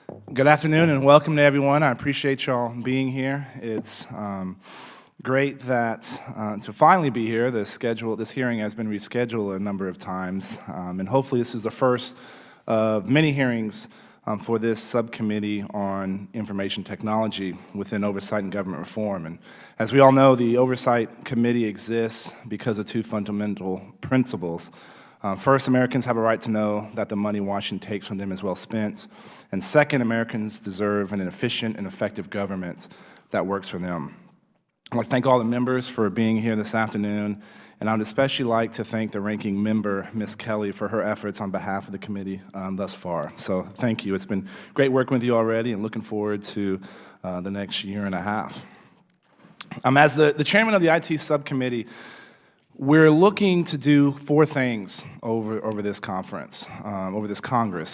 Good afternoon and welcome to everyone. I appreciate y'all being here. It's great that to finally be here. This hearing has been rescheduled a number of times, and hopefully this is the first of many hearings for this subcommittee on information technology within Oversight and Government Reform. And as we all know, the Oversight Committee exists because of two fundamental principles. First, Americans have a right to know that the money Washington takes from them is well spent. And second, Americans deserve an efficient and effective government that works for them. I want to thank all the members for being here this afternoon, and I would especially like to thank the ranking member, Ms. Kelly, for her efforts on behalf of the committee thus far. So thank you. It's been great working with you already and looking forward to the next year and a half. As the chairman of the IT subcommittee, we're looking to do four things over this Congress,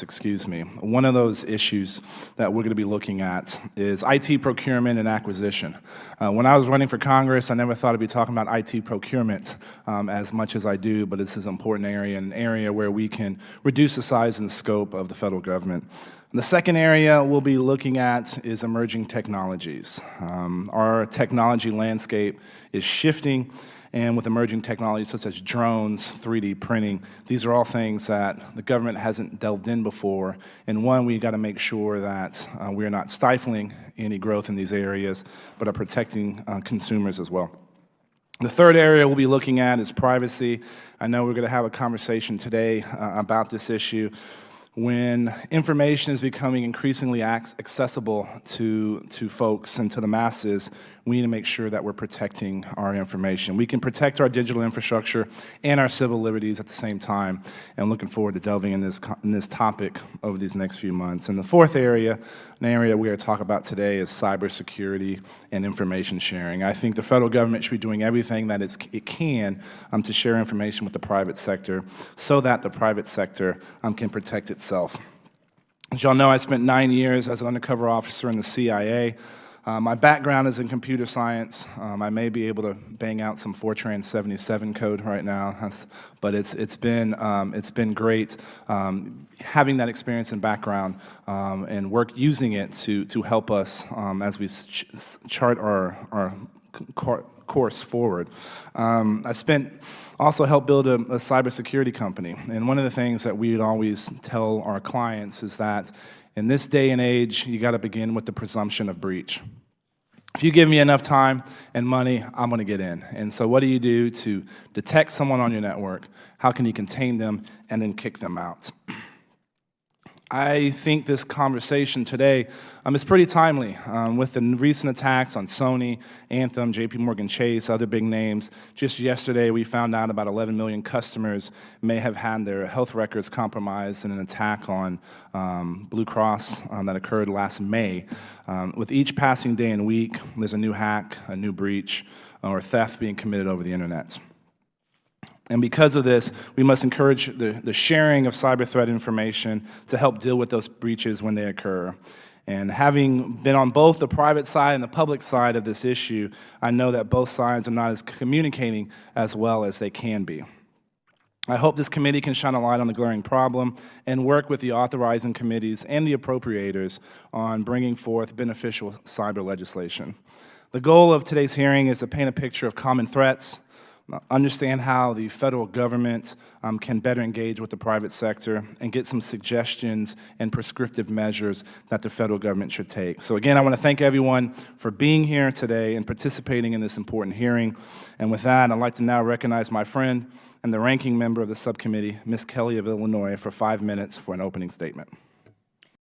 excuse me. One of those issues that we're going to be looking at is IT procurement and acquisition. When I was running for Congress, I never thought I'd be talking about IT procurement as much as I do, but this is an important area, an area where we can reduce the size and scope of the federal government. The second area we'll be looking at is emerging technologies. Our technology landscape is shifting, and with emerging technologies such as drones, 3D printing, these are all things that the government hasn't delved in before. And one, we've got to make sure that we're not stifling any growth in these areas, but are protecting consumers as well. The third area we'll be looking at is privacy. I know we're going to have a conversation today about this issue. When information is becoming increasingly accessible to folks and to the masses, we need to make sure that we're protecting our information. We can protect our digital infrastructure and our civil liberties at the same time, and I'm looking forward to delving in this topic over these next few months. And the fourth area, an area we're going to talk about today, is cybersecurity and information sharing. I think the federal government should be doing everything that it can to share information with the private sector so that the private sector can protect itself. As y'all know, I spent 9 years as an undercover officer in the CIA. My background is in computer science. I may be able to bang out some Fortran 77 code right now, but it's been great having that experience and background and using it to help us as we chart our course forward. I also helped build a cybersecurity company, and one of the things that we would always tell our clients is that in this day and age, you got to begin with the presumption of breach. If you give me enough time and money, I'm going to get in. And so what do you do to detect someone on your network? How can you contain them and then kick them out? I think this conversation today is pretty timely. With the recent attacks on Sony, Anthem, JP Chase, other big names. Just yesterday, we found out about 11 million customers may have had their health records compromised in an attack on Blue Cross that occurred last May. With each passing day and week, there's a new hack, a new breach, or theft being committed over the internet. And because of this, we must encourage the sharing of cyber threat information to help deal with those breaches when they occur. And having been on both the private side and the public side of this issue, I know that both sides are not as communicating as well as they can be. I hope this committee can shine a light on the glaring problem and work with the authorizing committees and the appropriators on bringing forth beneficial cyber legislation. The goal of today's hearing is to paint a picture of common threats, understand how the federal government can better engage with the private sector, and get some suggestions and prescriptive measures that the federal government should take. So again, I want to thank everyone for being here today and participating in this important hearing. And with that, I'd like to now recognize my friend and the ranking member of the subcommittee, Ms. Kelly of Illinois, for 5 minutes for an opening statement.